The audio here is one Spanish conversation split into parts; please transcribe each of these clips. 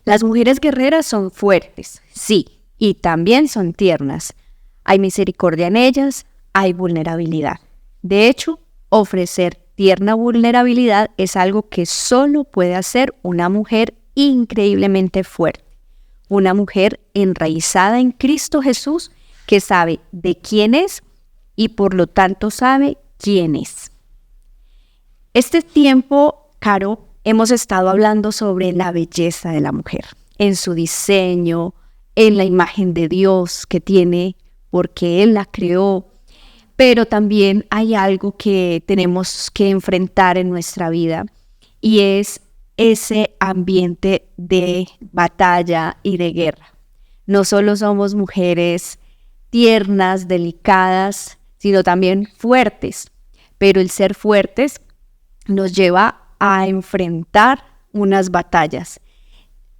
Las mujeres guerreras son fuertes, sí, y también son tiernas. Hay misericordia en ellas, hay vulnerabilidad. De hecho, ofrecer tierna vulnerabilidad es algo que solo puede hacer una mujer increíblemente fuerte. Una mujer enraizada en Cristo Jesús que sabe de quién es y por lo tanto sabe quién es. Este tiempo, Caro, hemos estado hablando sobre la belleza de la mujer, en su diseño, en la imagen de Dios que tiene porque Él la creó, pero también hay algo que tenemos que enfrentar en nuestra vida y es ese ambiente de batalla y de guerra. No solo somos mujeres tiernas, delicadas, sino también fuertes, pero el ser fuertes nos lleva a enfrentar unas batallas.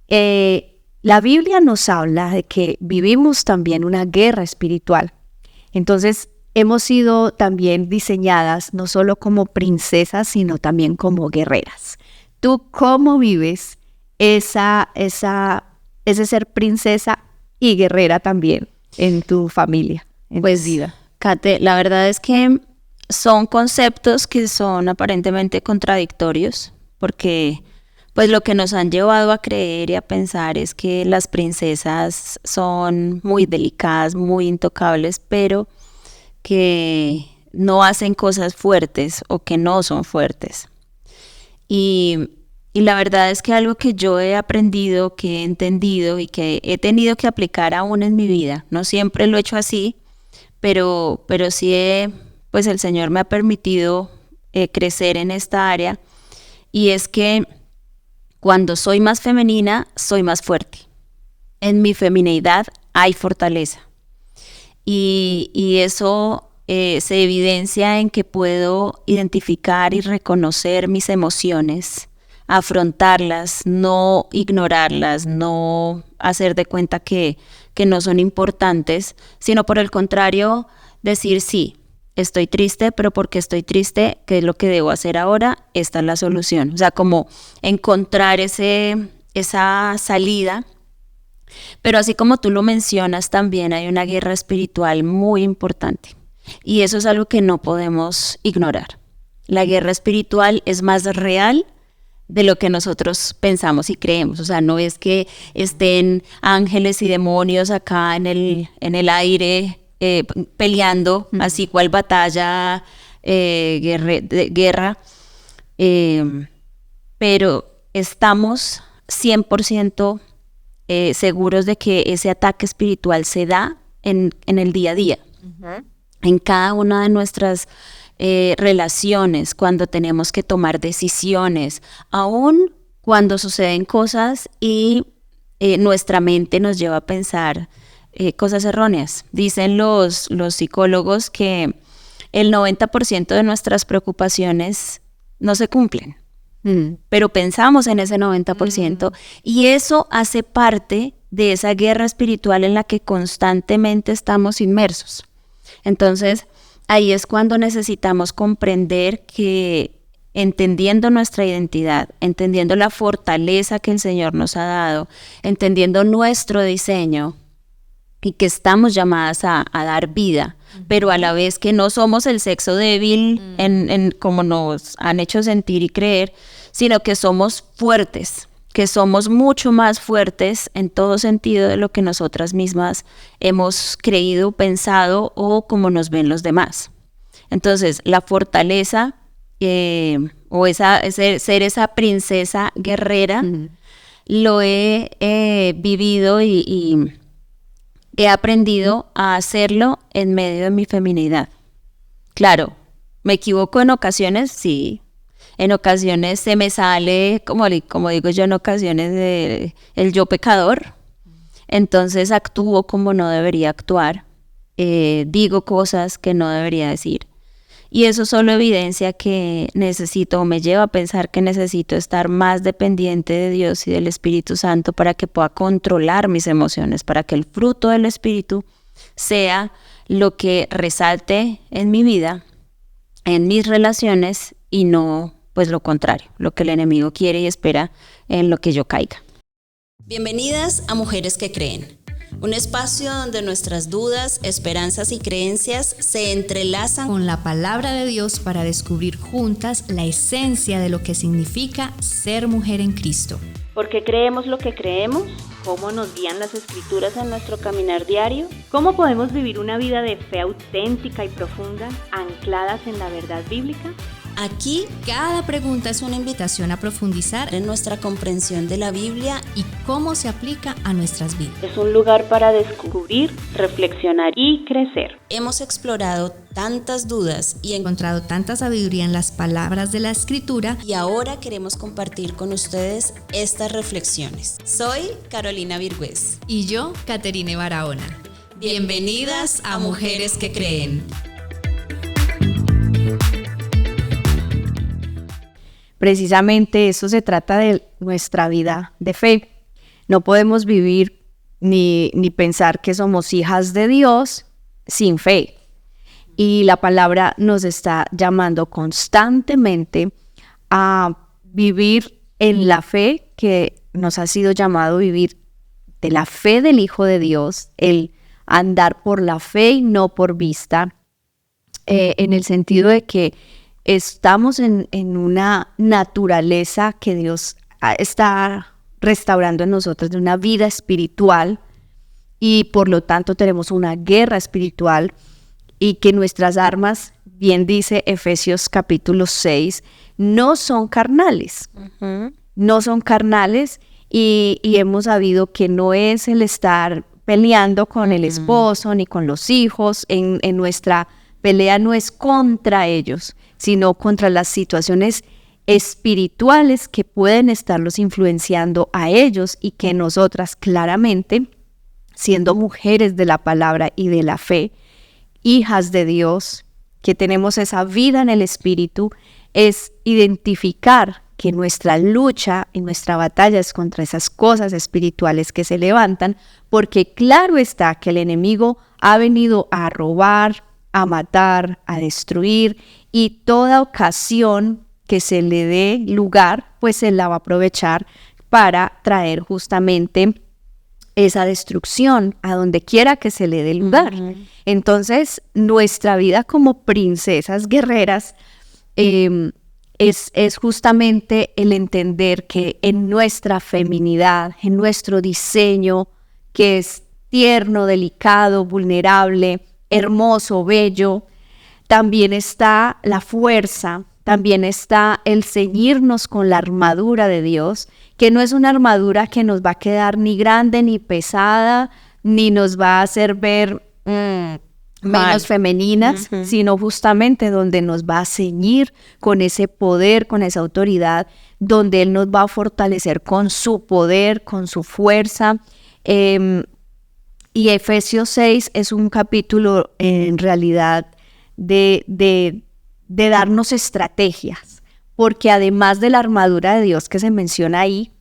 La Biblia nos habla de que vivimos también una guerra espiritual. Entonces, hemos sido también diseñadas no solo como princesas, sino también como guerreras. ¿Tú cómo vives ese ser princesa y guerrera también en tu familia, en tu vida? Kate, la verdad es que son conceptos que son aparentemente contradictorios, porque pues lo que nos han llevado a creer y a pensar es que las princesas son muy delicadas, muy intocables, pero que no hacen cosas fuertes o que no son fuertes. Y la verdad es que algo que yo he aprendido, que he entendido y que he tenido que aplicar aún en mi vida, no siempre lo he hecho así, pero sí pues el Señor me ha permitido crecer en esta área, y es que cuando soy más femenina, soy más fuerte. En mi femineidad hay fortaleza. Y eso se evidencia en que puedo identificar y reconocer mis emociones, afrontarlas, no ignorarlas, no hacer de cuenta que no son importantes, sino por el contrario, decir sí, estoy triste, pero porque estoy triste, ¿qué es lo que debo hacer ahora? Esta es la solución. O sea, como encontrar esa salida. Pero así como tú lo mencionas, también hay una guerra espiritual muy importante. Y eso es algo que no podemos ignorar. La guerra espiritual es más real de lo que nosotros pensamos y creemos. O sea, no es que estén ángeles y demonios acá en el aire peleando, así cual batalla, guerra, pero estamos 100% seguros de que ese ataque espiritual se da en el día a día, en cada una de nuestras relaciones, cuando tenemos que tomar decisiones, aún cuando suceden cosas y nuestra mente nos lleva a pensar cosas erróneas. Dicen los psicólogos que el 90% de nuestras preocupaciones no se cumplen. Pero pensamos en ese 90% y eso hace parte de esa guerra espiritual en la que constantemente estamos inmersos. Entonces, ahí es cuando necesitamos comprender que, entendiendo nuestra identidad, entendiendo la fortaleza que el Señor nos ha dado, entendiendo nuestro diseño y que estamos llamadas a dar vida, pero a la vez que no somos el sexo débil en como nos han hecho sentir y creer, sino que somos fuertes, que somos mucho más fuertes en todo sentido de lo que nosotras mismas hemos creído, pensado o como nos ven los demás. Entonces, la fortaleza o ser esa princesa guerrera, lo he vivido y he aprendido a hacerlo en medio de mi feminidad. Claro, ¿me equivoco en ocasiones? Sí. En ocasiones se me sale, como digo yo, en ocasiones el yo pecador. Entonces actúo como no debería actuar. Digo cosas que no debería decir. Y eso solo evidencia que necesito, o me lleva a pensar que necesito estar más dependiente de Dios y del Espíritu Santo para que pueda controlar mis emociones, para que el fruto del Espíritu sea lo que resalte en mi vida, en mis relaciones, y no pues lo contrario, lo que el enemigo quiere y espera en lo que yo caiga. Bienvenidas a Mujeres que Creen, un espacio donde nuestras dudas, esperanzas y creencias se entrelazan con la palabra de Dios para descubrir juntas la esencia de lo que significa ser mujer en Cristo. ¿Por qué creemos lo que creemos? ¿Cómo nos guían las escrituras en nuestro caminar diario? ¿Cómo podemos vivir una vida de fe auténtica y profunda, ancladas en la verdad bíblica? Aquí, cada pregunta es una invitación a profundizar En nuestra comprensión de la Biblia y cómo se aplica a nuestras vidas. Es un lugar para descubrir, reflexionar y crecer. hemos explorado tantas dudas He encontrado tanta sabiduría en las palabras de la Escritura y ahora queremos compartir con ustedes estas reflexiones. Soy Carolina Virgüez. y yo, Caterine Barahona. Bienvenidas a Mujeres que Creen. Precisamente eso se trata de nuestra vida de fe. No podemos vivir ni pensar que somos hijas de Dios sin fe. Y la palabra nos está llamando constantemente a vivir en la fe que nos ha sido llamado vivir, de la fe del Hijo de Dios, el andar por la fe y no por vista, en el sentido de que estamos en una naturaleza que Dios está restaurando en nosotros, de una vida espiritual, y por lo tanto tenemos una guerra espiritual, y que nuestras armas, bien dice Efesios capítulo 6, no son carnales. No son carnales, y hemos sabido que no es el estar peleando con el esposo ni con los hijos. En nuestra pelea no es contra ellos, sino contra las situaciones espirituales que pueden estarlos influenciando a ellos, y que nosotras claramente, siendo mujeres de la palabra y de la fe, hijas de Dios, que tenemos esa vida en el Espíritu, es identificar que nuestra lucha y nuestra batalla es contra esas cosas espirituales que se levantan, porque claro está que el enemigo ha venido a robar, a matar, a destruir, y toda ocasión que se le dé lugar, pues él la va a aprovechar para traer justamente esa destrucción a donde quiera que se le dé lugar. Entonces, nuestra vida como princesas guerreras es justamente el entender que en nuestra feminidad, en nuestro diseño, que es tierno, delicado, vulnerable, hermoso, bello, también está la fuerza, también está el ceñirnos con la armadura de Dios, que no es una armadura que nos va a quedar ni grande ni pesada, ni nos va a hacer ver menos femeninas, sino justamente donde nos va a ceñir con ese poder, con esa autoridad, donde Él nos va a fortalecer con su poder, con su fuerza. Y Efesios 6 es un capítulo en realidad de darnos estrategias, porque además de la armadura de Dios que se menciona ahí,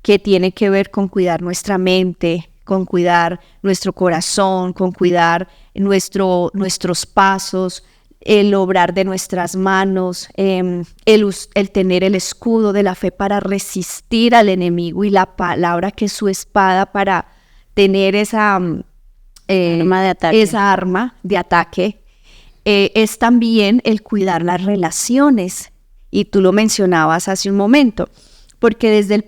que tiene que ver con cuidar nuestra mente, con cuidar nuestro corazón, con cuidar nuestros pasos, el obrar de nuestras manos, el tener el escudo de la fe para resistir al enemigo, y la palabra que es su espada para tener esa arma de ataque, es también el cuidar las relaciones. Y tú lo mencionabas hace un momento, porque desde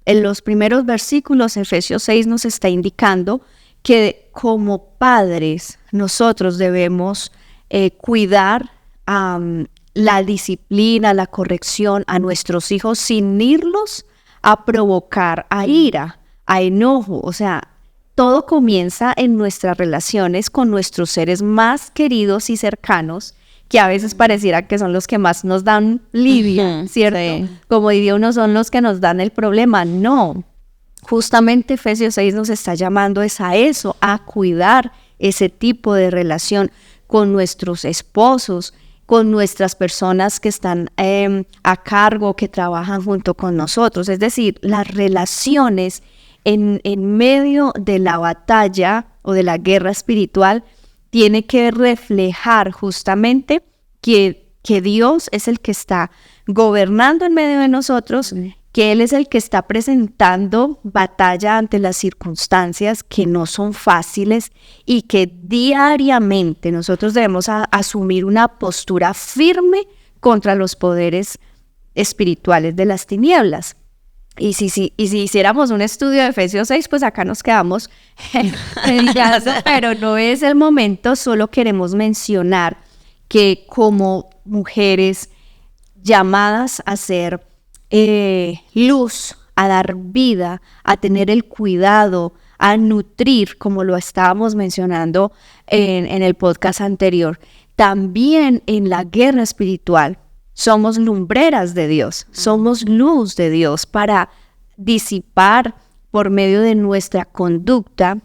en los primeros versículos, Efesios 6 nos está indicando que como padres nosotros debemos cuidar la disciplina, la corrección a nuestros hijos, sin irlos a provocar a ira, a enojo. O sea, todo comienza en nuestras relaciones con nuestros seres más queridos y cercanos, que a veces pareciera que son los que más nos dan lidia, ¿cierto? Sí. Como diría uno, son los que nos dan el problema. No, justamente Efesios 6 nos está llamando a eso, a cuidar ese tipo de relación con nuestros esposos, con nuestras personas que están a cargo, que trabajan junto con nosotros. Es decir, las relaciones en medio de la batalla o de la guerra espiritual tiene que reflejar justamente que Dios es el que está gobernando en medio de nosotros, que Él es el que está presentando batalla ante las circunstancias que no son fáciles y que diariamente nosotros debemos asumir una postura firme contra los poderes espirituales de las tinieblas. Y si hiciéramos un estudio de Efesios 6, pues acá nos quedamos predicando, pero no es el momento. Solo queremos mencionar que como mujeres llamadas a ser luz, a dar vida, a tener el cuidado, a nutrir, como lo estábamos mencionando en el podcast anterior, también en la guerra espiritual. Somos lumbreras de Dios, somos luz de Dios para disipar por medio de nuestra conducta,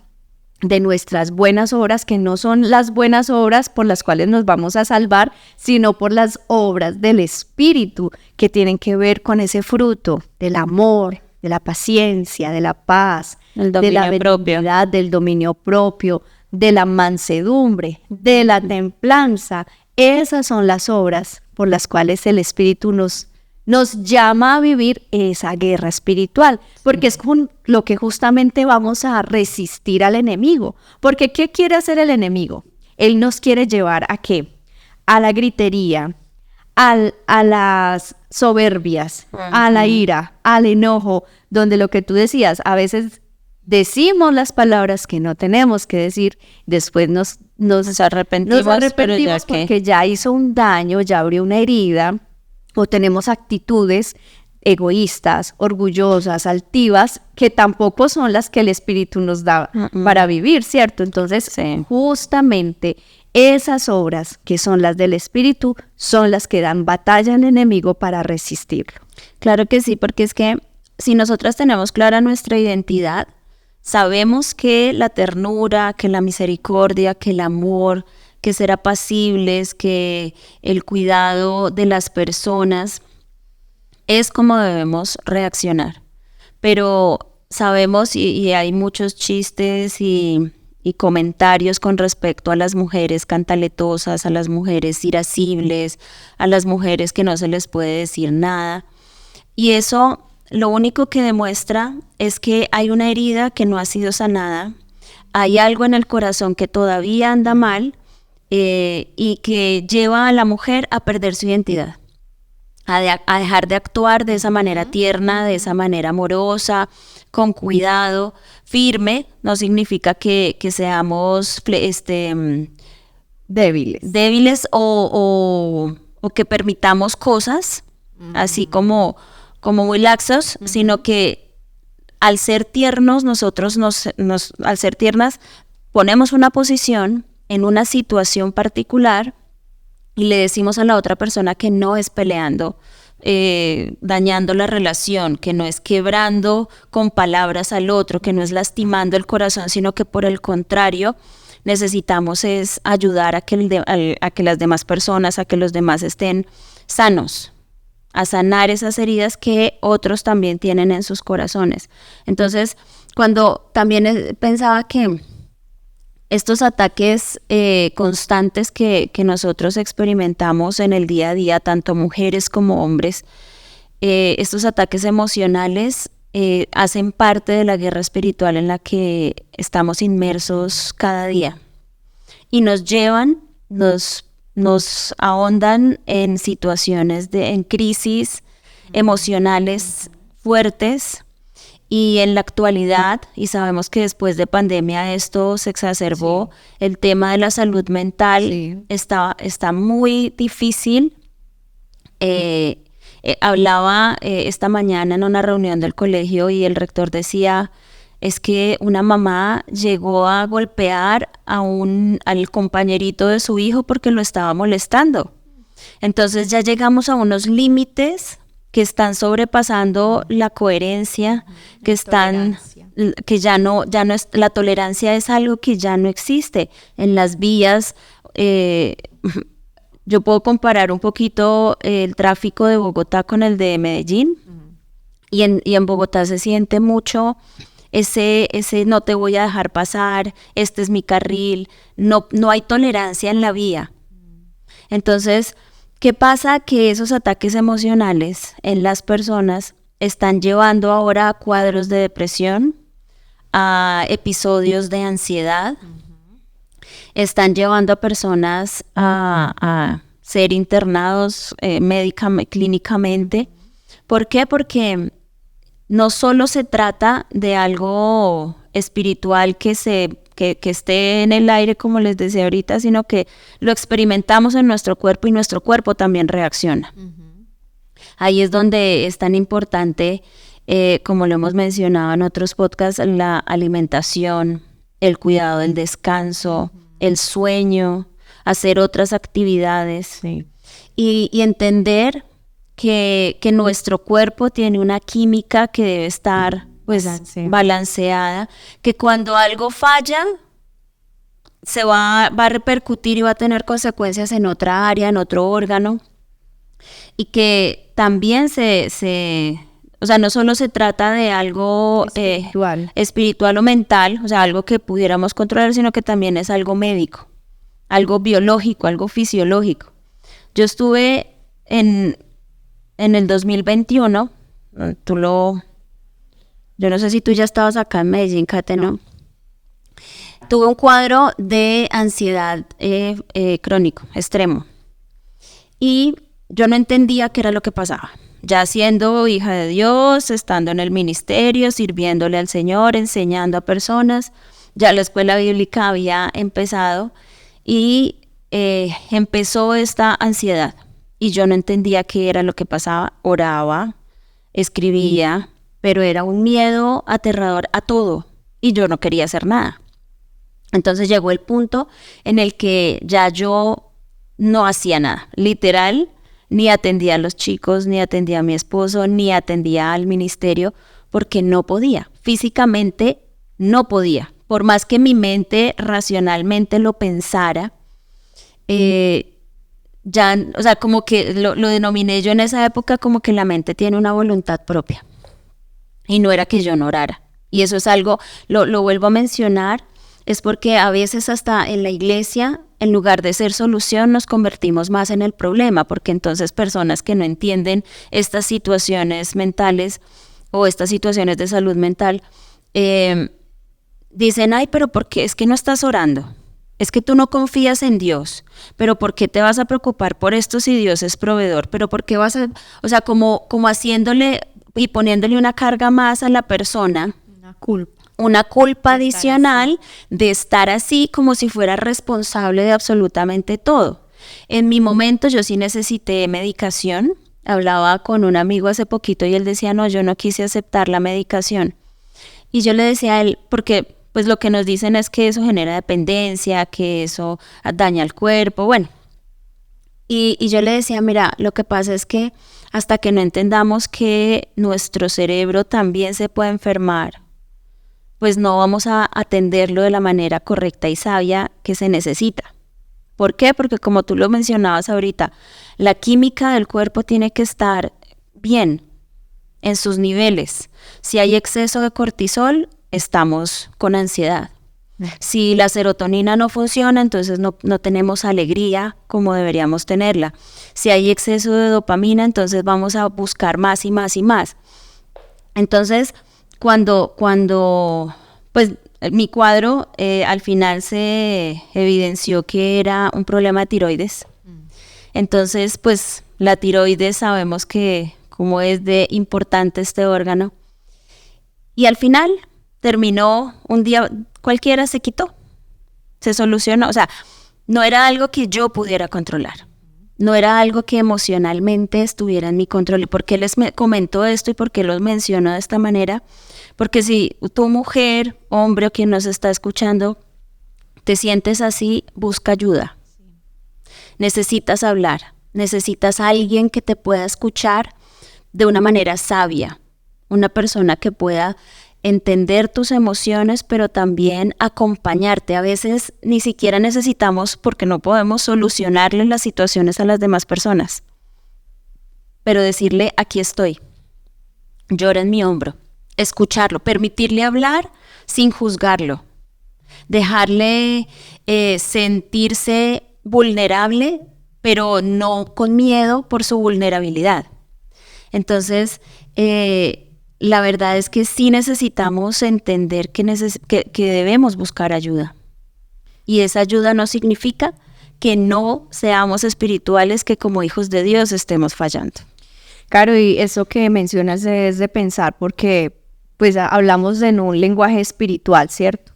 de nuestras buenas obras, que no son las buenas obras por las cuales nos vamos a salvar, sino por las obras del Espíritu que tienen que ver con ese fruto del amor, de la paciencia, de la paz, de la benignidad, del dominio propio, de la mansedumbre, de la templanza. Esas son las obras por las cuales el Espíritu nos llama a vivir esa guerra espiritual, porque es con lo que justamente vamos a resistir al enemigo. Porque ¿qué quiere hacer el enemigo? Él nos quiere llevar ¿a qué? A la gritería, a las soberbias, a la ira, al enojo, donde lo que tú decías, a veces decimos las palabras que no tenemos que decir, después nos arrepentimos porque ya hizo un daño, ya abrió una herida, o tenemos actitudes egoístas, orgullosas, altivas, que tampoco son las que el Espíritu nos da para vivir, ¿cierto? Entonces, justamente esas obras que son las del Espíritu son las que dan batalla al enemigo para resistirlo. Claro que sí, porque es que si nosotras tenemos clara nuestra identidad, sabemos que la ternura, que la misericordia, que el amor, que ser apacibles, que el cuidado de las personas es como debemos reaccionar. Pero sabemos, y hay muchos chistes y comentarios con respecto a las mujeres cantaletosas, a las mujeres irascibles, a las mujeres que no se les puede decir nada. Y eso lo único que demuestra es que hay una herida que no ha sido sanada, hay algo en el corazón que todavía anda mal y que lleva a la mujer a perder su identidad, a dejar de actuar de esa manera tierna, de esa manera amorosa, con cuidado, firme. No significa que seamos débiles o que permitamos cosas así como muy laxos, sino que al ser tiernos, nosotros al ser tiernas, ponemos una posición en una situación particular y le decimos a la otra persona que no es peleando, dañando la relación, que no es quebrando con palabras al otro, que no es lastimando el corazón, sino que por el contrario, necesitamos es ayudar a que las demás personas, a que los demás estén sanos, a sanar esas heridas que otros también tienen en sus corazones. Entonces, cuando también pensaba que estos ataques constantes que nosotros experimentamos en el día a día, tanto mujeres como hombres, estos ataques emocionales hacen parte de la guerra espiritual en la que estamos inmersos cada día y nos llevan, nos ahondan en situaciones en crisis emocionales fuertes. Y en la actualidad, y sabemos que después de pandemia esto se exacerbó, el tema de la salud mental está muy difícil. Hablaba esta mañana en una reunión del colegio y el rector decía, es que una mamá llegó a golpear al compañerito de su hijo porque lo estaba molestando. Entonces ya llegamos a unos límites que están sobrepasando la coherencia, que ya no es, la tolerancia es algo que ya no existe en las vías. Yo puedo comparar un poquito el tráfico de Bogotá con el de Medellín, y en Bogotá se siente mucho ese no te voy a dejar pasar, este es mi carril, no hay tolerancia en la vía. Entonces, ¿qué pasa? Que esos ataques emocionales en las personas están llevando ahora a cuadros de depresión, a episodios de ansiedad, están llevando a personas a ser internados clínicamente. ¿Por qué? Porque no solo se trata de algo espiritual que esté en el aire, como les decía ahorita, sino que lo experimentamos en nuestro cuerpo y nuestro cuerpo también reacciona. Ahí es donde es tan importante, como lo hemos mencionado en otros podcasts, la alimentación, el cuidado del descanso, el sueño, hacer otras actividades, Sí. y entender que nuestro cuerpo tiene una química que debe estar pues balanceada, que cuando algo falla se va a repercutir y va a tener consecuencias en otra área, en otro órgano, y que también o sea, no solo se trata de algo espiritual o mental, o sea, algo que pudiéramos controlar, sino que también es algo médico, algo biológico, algo fisiológico. Yo estuve en el 2021, yo no sé si tú ya estabas acá en Medellín, Kate, ¿no? Tuve un cuadro de ansiedad crónico, extremo, y yo no entendía qué era lo que pasaba. Ya siendo hija de Dios, estando en el ministerio, sirviéndole al Señor, enseñando a personas, ya la escuela bíblica había empezado y empezó esta ansiedad. Y yo no entendía qué era lo que pasaba. Oraba, escribía, pero era un miedo aterrador a todo y yo no quería hacer nada. Entonces llegó el punto en el que ya yo no hacía nada, literal. Ni atendía a los chicos, ni atendía a mi esposo, ni atendía al ministerio, porque no podía. Físicamente no podía. Por más que mi mente racionalmente lo pensara, ya, o sea, como que lo denominé yo en esa época como que la mente tiene una voluntad propia. Y no era que yo no orara. Y eso es algo, lo vuelvo a mencionar, es porque a veces hasta en la iglesia, en lugar de ser solución, nos convertimos más en el problema, porque entonces personas que no entienden estas situaciones mentales o estas situaciones de salud mental, dicen, ay, pero ¿por qué es que no estás orando? Es que tú no confías en Dios, pero ¿por qué te vas a preocupar por esto si Dios es proveedor? Pero ¿por qué vas a, o sea, como haciéndole y poniéndole una carga más a la persona? Una culpa adicional de estar así como si fuera responsable de absolutamente todo. En mi momento yo sí necesité medicación. Hablaba con un amigo hace poquito y él decía, no, yo no quise aceptar la medicación. Y yo le decía a él, porque pues lo que nos dicen es que eso genera dependencia, que eso daña el cuerpo, bueno. Y yo le decía, mira, lo que pasa es que hasta que no entendamos que nuestro cerebro también se puede enfermar, pues no vamos a atenderlo de la manera correcta y sabia que se necesita. ¿Por qué? Porque como tú lo mencionabas ahorita, la química del cuerpo tiene que estar bien en sus niveles. Si hay exceso de cortisol, estamos con ansiedad. Si la serotonina no funciona, entonces no tenemos alegría como deberíamos tenerla. Si hay exceso de dopamina, entonces vamos a buscar más y más y más. Entonces, cuando pues mi cuadro al final se evidenció que era un problema de tiroides. Entonces, pues la tiroides sabemos que como es de importante este órgano. Y al final terminó un día cualquiera, se quitó, se solucionó. O sea, no era algo que yo pudiera controlar. No era algo que emocionalmente estuviera en mi control. ¿Y por qué les comento esto y por qué los menciono de esta manera? Porque si tu mujer, hombre o quien nos está escuchando, te sientes así, busca ayuda. Necesitas hablar, necesitas a alguien que te pueda escuchar de una manera sabia, una persona que pueda entender tus emociones, pero también acompañarte. A veces ni siquiera necesitamos, porque no podemos solucionarle las situaciones a las demás personas, pero decirle, aquí estoy, llora en mi hombro. Escucharlo, permitirle hablar sin juzgarlo, dejarle sentirse vulnerable, pero no con miedo por su vulnerabilidad. Entonces, La verdad es que sí necesitamos entender que debemos buscar ayuda. Y esa ayuda no significa que no seamos espirituales, que como hijos de Dios estemos fallando. Claro, y eso que mencionas es de pensar, porque pues hablamos en un lenguaje espiritual, ¿cierto?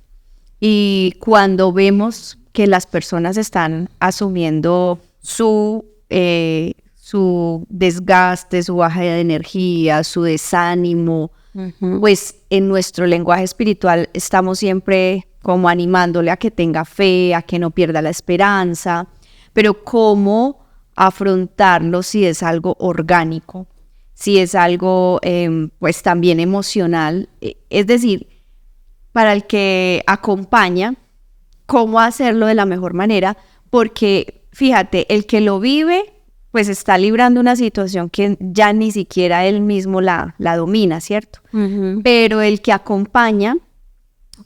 Y cuando vemos que las personas están asumiendo su desgaste, su baja de energía, su desánimo, pues en nuestro lenguaje espiritual estamos siempre como animándole a que tenga fe, a que no pierda la esperanza, pero cómo afrontarlo si es algo orgánico, si es algo pues también emocional, es decir, para el que acompaña, cómo hacerlo de la mejor manera, porque fíjate, el que lo vive pues está librando una situación que ya ni siquiera él mismo la domina, ¿cierto? Pero el que acompaña,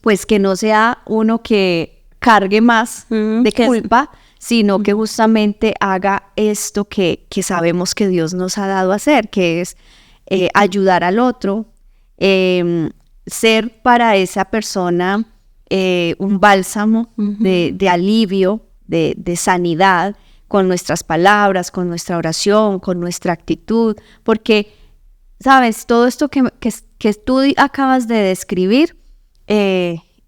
pues que no sea uno que cargue más de culpa, sino que justamente haga esto que sabemos que Dios nos ha dado a hacer, que es ayudar al otro, ser para esa persona un bálsamo de alivio, de sanidad, con nuestras palabras, con nuestra oración, con nuestra actitud, porque, ¿sabes? Todo esto que tú acabas de describir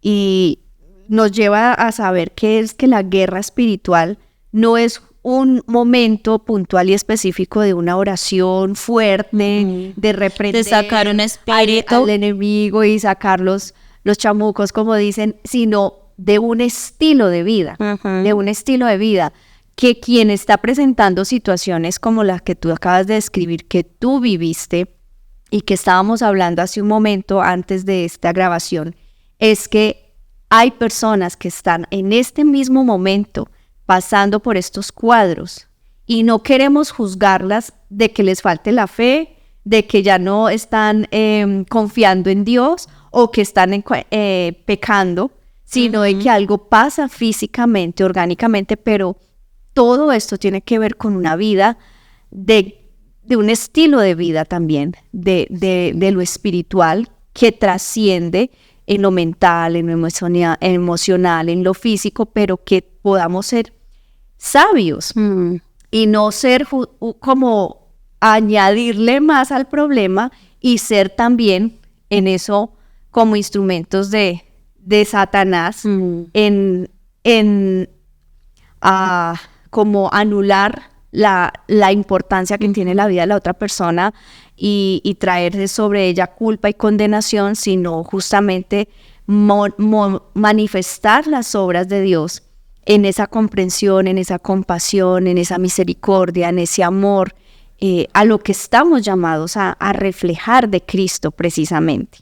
y nos lleva a saber que es que la guerra espiritual no es un momento puntual y específico de una oración fuerte, de reprender, de sacar un espíritu al enemigo y sacar los chamucos, como dicen, sino de un estilo de vida, de un estilo de vida, que quien está presentando situaciones como las que tú acabas de describir, que tú viviste y que estábamos hablando hace un momento antes de esta grabación, es que hay personas que están en este mismo momento pasando por estos cuadros y no queremos juzgarlas de que les falte la fe, de que ya no están confiando en Dios o que están pecando, sino de que algo pasa físicamente, orgánicamente, pero todo esto tiene que ver con una vida de un estilo de vida también, de lo espiritual que trasciende en lo mental, en lo emocional, en lo físico, pero que podamos ser sabios y no ser como añadirle más al problema y ser también en eso como instrumentos de Satanás como anular la importancia que tiene la vida de la otra persona y traerse sobre ella culpa y condenación, sino justamente manifestar las obras de Dios en esa comprensión, en esa compasión, en esa misericordia, en ese amor, a lo que estamos llamados a reflejar de Cristo precisamente.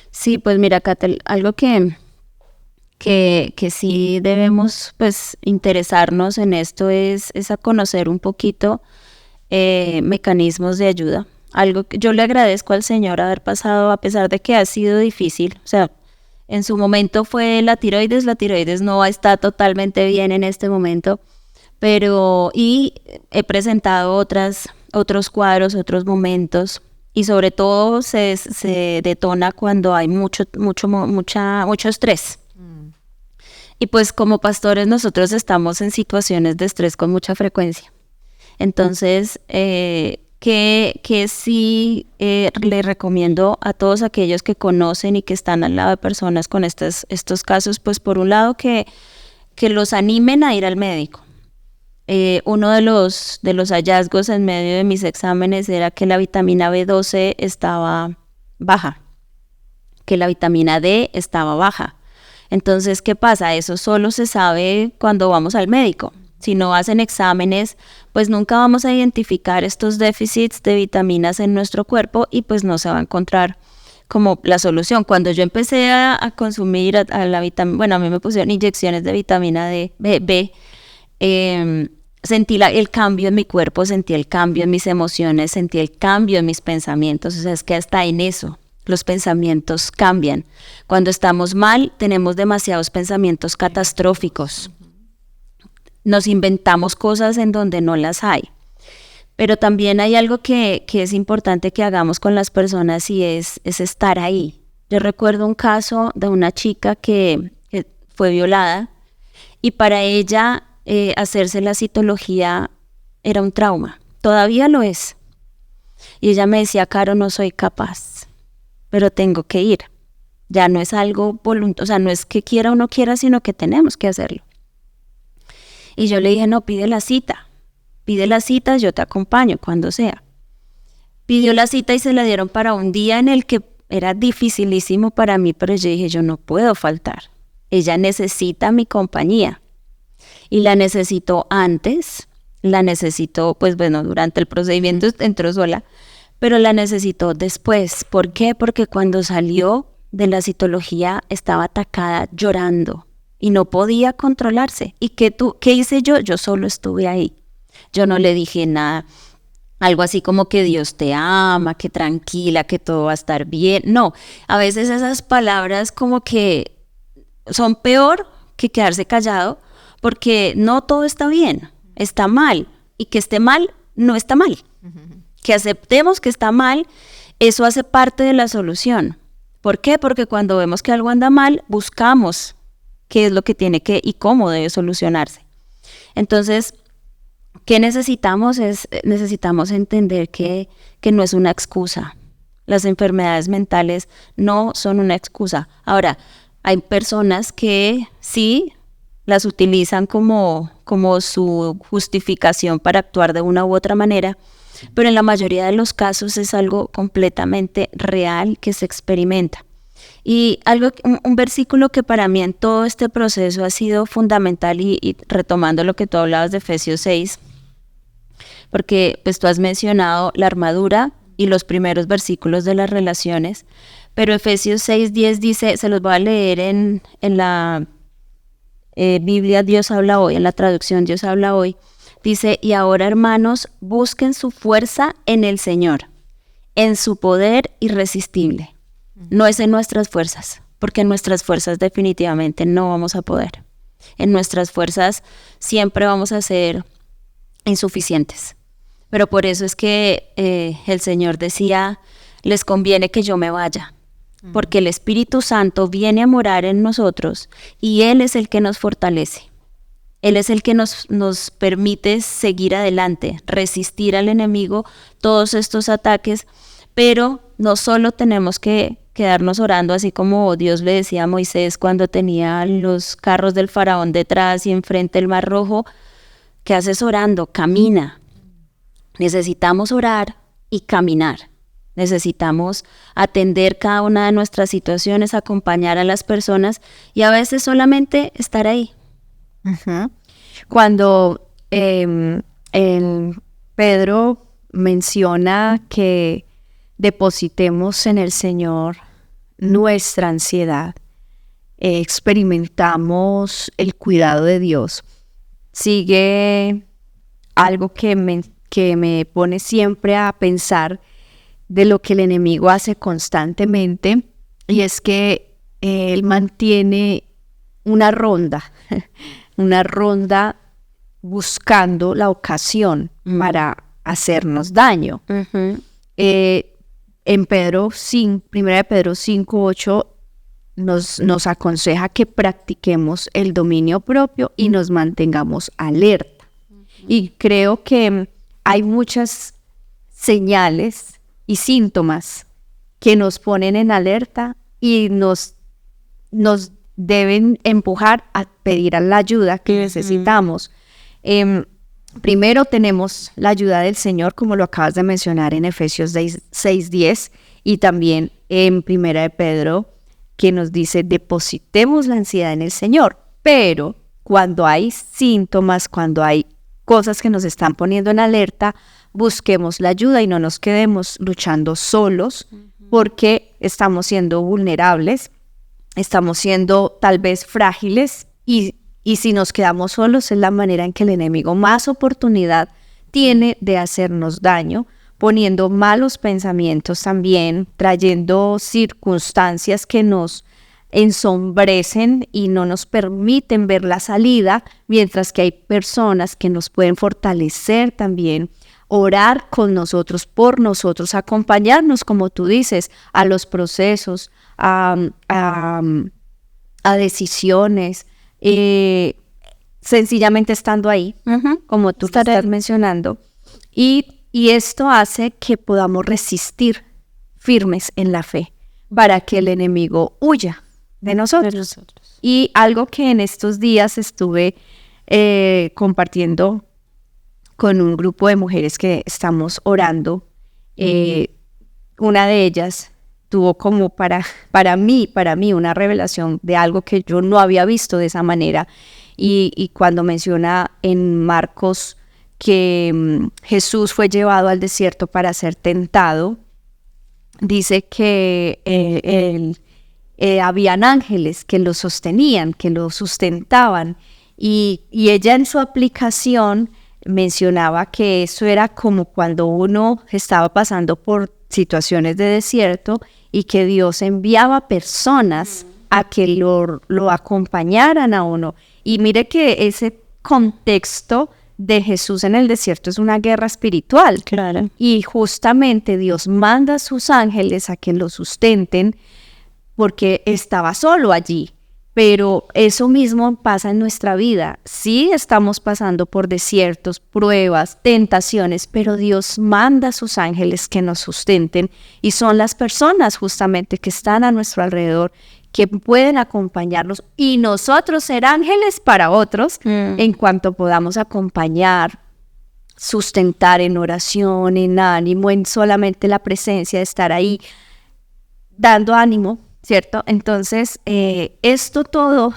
Sí, pues mira, Catel, algo que sí debemos pues interesarnos en esto es a conocer un poquito mecanismos de ayuda. Algo que yo le agradezco al Señor haber pasado, a pesar de que ha sido difícil. O sea, en su momento fue la tiroides no está totalmente bien en este momento, y he presentado otros cuadros, otros momentos, y sobre todo se detona cuando hay mucho estrés. Y pues como pastores nosotros estamos en situaciones de estrés con mucha frecuencia. Entonces, que sí le recomiendo a todos aquellos que conocen y que están al lado de personas con estos casos, pues por un lado que los animen a ir al médico. Uno de los hallazgos en medio de mis exámenes era que la vitamina B12 estaba baja, que la vitamina D estaba baja. Entonces, ¿qué pasa? Eso solo se sabe cuando vamos al médico. Si no hacen exámenes, pues nunca vamos a identificar estos déficits de vitaminas en nuestro cuerpo y pues no se va a encontrar como la solución. Cuando yo empecé a consumir a la vitamina, bueno, a mí me pusieron inyecciones de vitamina B, sentí el cambio en mi cuerpo, sentí el cambio en mis emociones, sentí el cambio en mis pensamientos. O sea, es que hasta en eso los pensamientos cambian. Cuando estamos mal, tenemos demasiados pensamientos catastróficos. Nos inventamos cosas en donde no las hay. Pero también hay algo que es importante que hagamos con las personas y es estar ahí. Yo recuerdo un caso de una chica que fue violada y para ella hacerse la citología era un trauma. Todavía lo es. Y ella me decía, Caro, no soy capaz, pero tengo que ir. Ya no es algo voluntario, o sea, no es que quiera o no quiera, sino que tenemos que hacerlo. Y yo le dije, no, pide la cita, yo te acompaño cuando sea. Pidió la cita y se la dieron para un día en el que era dificilísimo para mí, pero yo dije, yo no puedo faltar. Ella necesita mi compañía. Y la necesitó antes, la necesitó, pues bueno, durante el procedimiento entró sola, pero la necesitó después. ¿Por qué? Porque cuando salió de la citología estaba atacada llorando y no podía controlarse. ¿Y qué hice yo? Yo solo estuve ahí. Yo no le dije nada, algo así como que Dios te ama, que tranquila, que todo va a estar bien. No, a veces esas palabras como que son peor que quedarse callado, porque no todo está bien, está mal, y que esté mal, no está mal. Que aceptemos que está mal, eso hace parte de la solución. ¿Por qué? Porque cuando vemos que algo anda mal, buscamos qué es lo que tiene que y cómo debe solucionarse. Entonces, ¿qué necesitamos? Necesitamos entender que no es una excusa. Las enfermedades mentales no son una excusa. Ahora, hay personas que sí las utilizan como su justificación para actuar de una u otra manera, pero en la mayoría de los casos es algo completamente real que se experimenta. Y un versículo que para mí en todo este proceso ha sido fundamental y retomando lo que tú hablabas de Efesios 6, porque pues tú has mencionado la armadura y los primeros versículos de las relaciones, pero Efesios 6:10 dice, se los voy a leer en la Biblia Dios habla hoy, en la traducción Dios habla hoy, dice, y ahora hermanos, busquen su fuerza en el Señor, en su poder irresistible. No es en nuestras fuerzas, porque en nuestras fuerzas definitivamente no vamos a poder. En nuestras fuerzas siempre vamos a ser insuficientes. Pero por eso es que el Señor decía, les conviene que yo me vaya, porque el Espíritu Santo viene a morar en nosotros y Él es el que nos fortalece. Él es el que nos permite seguir adelante, resistir al enemigo, todos estos ataques, pero no solo tenemos que quedarnos orando, así como Dios le decía a Moisés cuando tenía los carros del faraón detrás y enfrente el Mar Rojo, ¿qué haces orando? Camina. Necesitamos orar y caminar. Necesitamos atender cada una de nuestras situaciones, acompañar a las personas y a veces solamente estar ahí. Uh-huh. Cuando Pedro menciona que depositemos en el Señor nuestra ansiedad, experimentamos el cuidado de Dios. Sigue algo que me pone siempre a pensar de lo que el enemigo hace constantemente, y es que él mantiene una ronda buscando la ocasión para hacernos daño. Uh-huh. En 1 Pedro 5:8 nos aconseja que practiquemos el dominio propio y nos mantengamos alerta. Uh-huh. Y creo que hay muchas señales y síntomas que nos ponen en alerta y nos deben empujar a pedir la ayuda que necesitamos. Primero tenemos la ayuda del Señor, como lo acabas de mencionar en Efesios 6:10 y también en 1 Pedro, que nos dice depositemos la ansiedad en el Señor. Pero cuando hay síntomas, cuando hay cosas que nos están poniendo en alerta, busquemos la ayuda y no nos quedemos luchando solos, porque estamos siendo vulnerables, estamos siendo tal vez frágiles y si nos quedamos solos es la manera en que el enemigo más oportunidad tiene de hacernos daño, poniendo malos pensamientos también, trayendo circunstancias que nos ensombrecen y no nos permiten ver la salida, mientras que hay personas que nos pueden fortalecer también, orar con nosotros, por nosotros, acompañarnos, como tú dices, a los procesos, a decisiones, sencillamente estando ahí, como tú estás mencionando. Y esto hace que podamos resistir firmes en la fe para que el enemigo huya de nosotros. Y algo que en estos días estuve compartiendo con un grupo de mujeres que estamos orando, una de ellas tuvo como para mí una revelación de algo que yo no había visto de esa manera, y cuando menciona en Marcos que Jesús fue llevado al desierto para ser tentado, dice que habían ángeles que lo sostenían, que lo sustentaban, y ella en su aplicación mencionaba que eso era como cuando uno estaba pasando por situaciones de desierto y que Dios enviaba personas a que lo acompañaran a uno. Y mire que ese contexto de Jesús en el desierto es una guerra espiritual. Claro. Y justamente Dios manda a sus ángeles a que lo sustenten porque estaba solo allí. Pero eso mismo pasa en nuestra vida. Sí estamos pasando por desiertos, pruebas, tentaciones, pero Dios manda a sus ángeles que nos sustenten, y son las personas justamente que están a nuestro alrededor que pueden acompañarnos, y nosotros ser ángeles para otros en cuanto podamos acompañar, sustentar en oración, en ánimo, en solamente la presencia de estar ahí dando ánimo, ¿cierto? Entonces, esto todo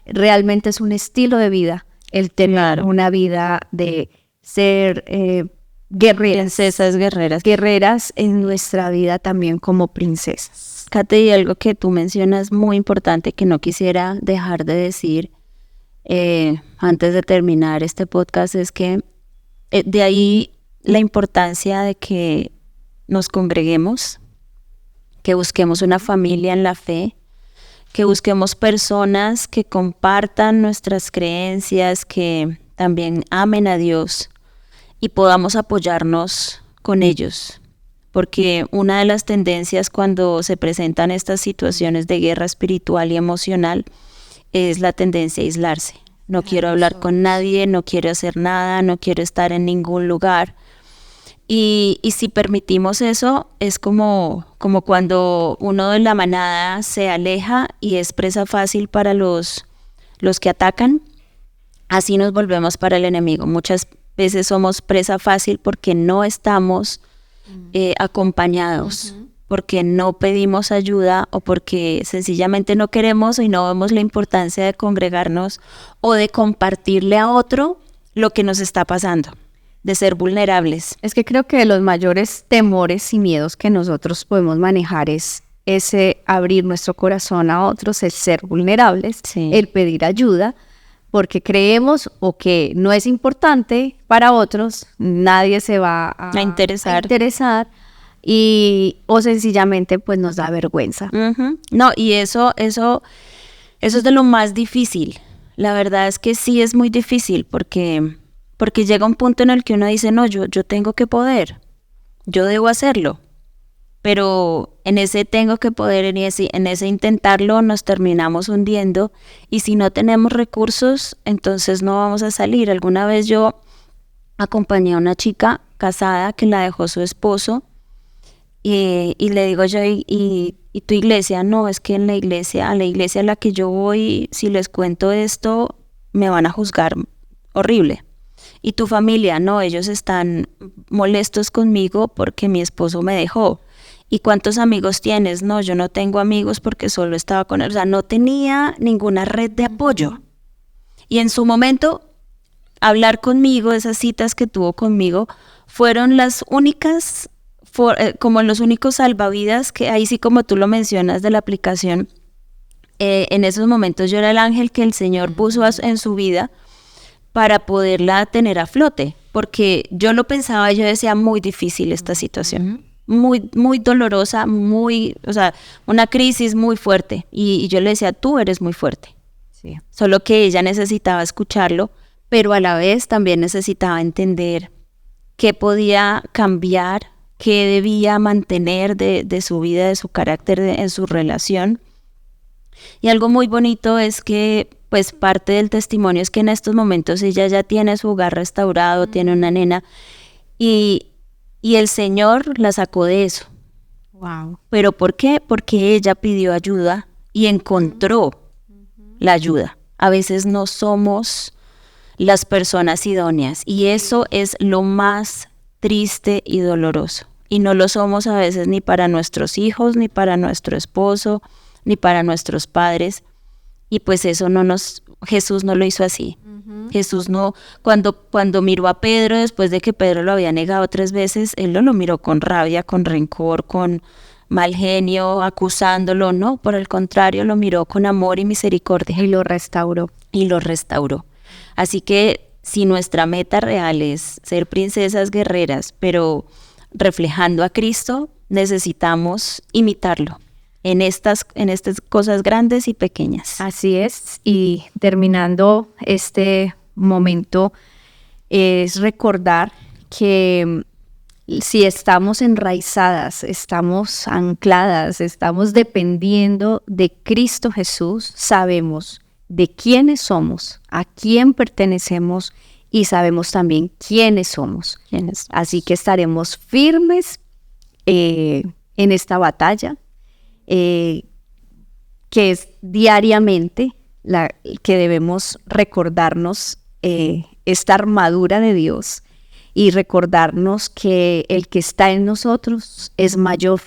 realmente es un estilo de vida, el tener una vida de ser guerreras. Princesas guerreras. Guerreras en nuestra vida también como princesas. Kate, y algo que tú mencionas muy importante que no quisiera dejar de decir antes de terminar este podcast es que de ahí la importancia de que nos congreguemos, que busquemos una familia en la fe, que busquemos personas que compartan nuestras creencias, que también amen a Dios y podamos apoyarnos con ellos. Porque una de las tendencias cuando se presentan estas situaciones de guerra espiritual y emocional es la tendencia a aislarse. No quiero hablar con nadie, no quiero hacer nada, no quiero estar en ningún lugar. Y si permitimos eso, es como cuando uno de la manada se aleja y es presa fácil para los que atacan, así nos volvemos para el enemigo. Muchas veces somos presa fácil porque no estamos acompañados, porque no pedimos ayuda o porque sencillamente no queremos y no vemos la importancia de congregarnos o de compartirle a otro lo que nos está pasando, de ser vulnerables. Es que creo que los mayores temores y miedos que nosotros podemos manejar es ese abrir nuestro corazón a otros, el ser vulnerables, el pedir ayuda, porque creemos o que no es importante para otros, nadie se va a interesar o sencillamente pues nos da vergüenza. No, y eso es de lo más difícil. La verdad es que sí es muy difícil porque llega un punto en el que uno dice, no, yo tengo que poder, yo debo hacerlo. Pero en ese tengo que poder, en ese intentarlo nos terminamos hundiendo, y si no tenemos recursos, entonces no vamos a salir. Alguna vez yo acompañé a una chica casada que la dejó su esposo y le digo yo, ¿y tu iglesia? No, es que a la iglesia a la que yo voy, si les cuento esto, me van a juzgar horrible. ¿Y tu familia? No, ellos están molestos conmigo porque mi esposo me dejó. ¿Y cuántos amigos tienes? No, yo no tengo amigos porque solo estaba con él. O sea, no tenía ninguna red de apoyo. Y en su momento, hablar conmigo, esas citas que tuvo conmigo, fueron las únicas, como los únicos salvavidas que ahí sí, como tú lo mencionas de la aplicación, en esos momentos yo era el ángel que el Señor puso en su vida para poderla tener a flote. Porque yo lo pensaba, yo decía, muy difícil esta situación. Muy, muy dolorosa, o sea, una crisis muy fuerte. Y yo le decía, tú eres muy fuerte. Sí. Solo que ella necesitaba escucharlo, pero a la vez también necesitaba entender qué podía cambiar, qué debía mantener de su vida, de su carácter, en su relación. Y algo muy bonito es que, pues, parte del testimonio es que en estos momentos ella ya tiene su hogar restaurado, tiene una nena, y el Señor la sacó de eso. Wow. ¿Pero por qué? Porque ella pidió ayuda y encontró la ayuda. A veces no somos las personas idóneas y eso es lo más triste y doloroso. Y no lo somos a veces ni para nuestros hijos, ni para nuestro esposo, ni para nuestros padres. Y pues eso Jesús no lo hizo así. Jesús no, cuando miró a Pedro, después de que Pedro lo había negado 3 veces, él no lo miró con rabia, con rencor, con mal genio, acusándolo, no, por el contrario, lo miró con amor y misericordia. Y lo restauró. Y lo restauró. Así que si nuestra meta real es ser princesas guerreras, pero reflejando a Cristo, necesitamos imitarlo en estas cosas grandes y pequeñas. Así es, y terminando este momento, es recordar que si estamos enraizadas, estamos ancladas, estamos dependiendo de Cristo Jesús, sabemos de quiénes somos, a quién pertenecemos y sabemos también quiénes somos. Así que estaremos firmes en esta batalla, que es diariamente que debemos recordarnos esta armadura de Dios y recordarnos que el que está en nosotros es mayor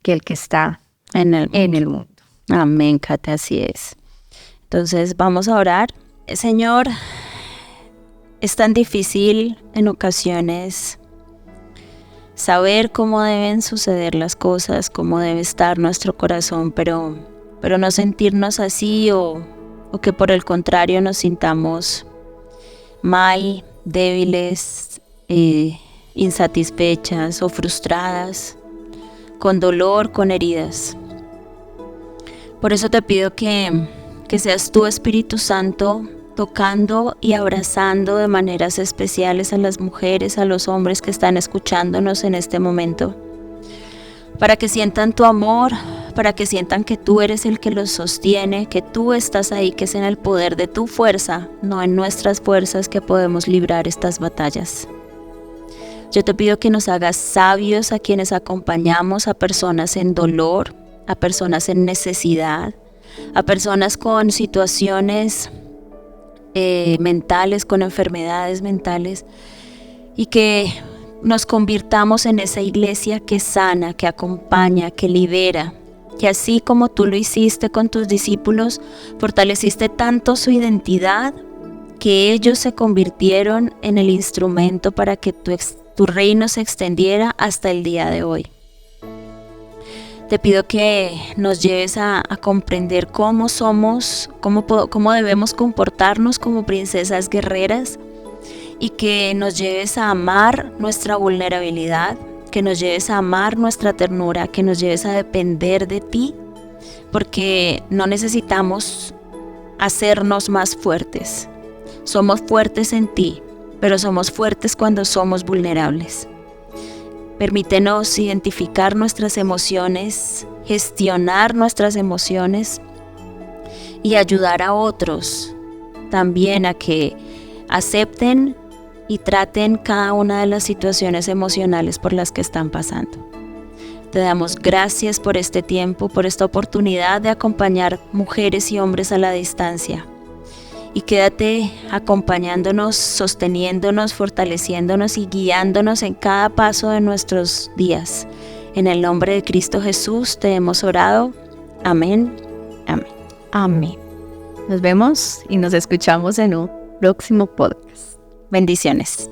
que el que está en el mundo. Amén, Cata, así es. Entonces vamos a orar. Señor, es tan difícil en ocasiones saber cómo deben suceder las cosas, cómo debe estar nuestro corazón, pero no sentirnos así o que por el contrario nos sintamos mal, débiles, insatisfechas o frustradas, con dolor, con heridas. Por eso te pido que seas tú, Espíritu Santo, tocando y abrazando de maneras especiales a las mujeres, a los hombres que están escuchándonos en este momento, para que sientan tu amor, para que sientan que tú eres el que los sostiene, que tú estás ahí, que es en el poder de tu fuerza, no en nuestras fuerzas, que podemos librar estas batallas. Yo te pido que nos hagas sabios a quienes acompañamos a personas en dolor, a personas en necesidad, a personas con situaciones mentales, con enfermedades mentales, y que nos convirtamos en esa iglesia que sana, que acompaña, que libera, que así como tú lo hiciste con tus discípulos, fortaleciste tanto su identidad que ellos se convirtieron en el instrumento para que tu reino se extendiera hasta el día de hoy. Te pido que nos lleves a comprender cómo somos, cómo debemos comportarnos como princesas guerreras, y que nos lleves a amar nuestra vulnerabilidad, que nos lleves a amar nuestra ternura, que nos lleves a depender de ti, porque no necesitamos hacernos más fuertes. Somos fuertes en ti, pero somos fuertes cuando somos vulnerables. Permítenos identificar nuestras emociones, gestionar nuestras emociones y ayudar a otros también a que acepten y traten cada una de las situaciones emocionales por las que están pasando. Te damos gracias por este tiempo, por esta oportunidad de acompañar mujeres y hombres a la distancia. Y quédate acompañándonos, sosteniéndonos, fortaleciéndonos y guiándonos en cada paso de nuestros días. En el nombre de Cristo Jesús te hemos orado. Amén. Amén. Amén. Nos vemos y nos escuchamos en un próximo podcast. Bendiciones.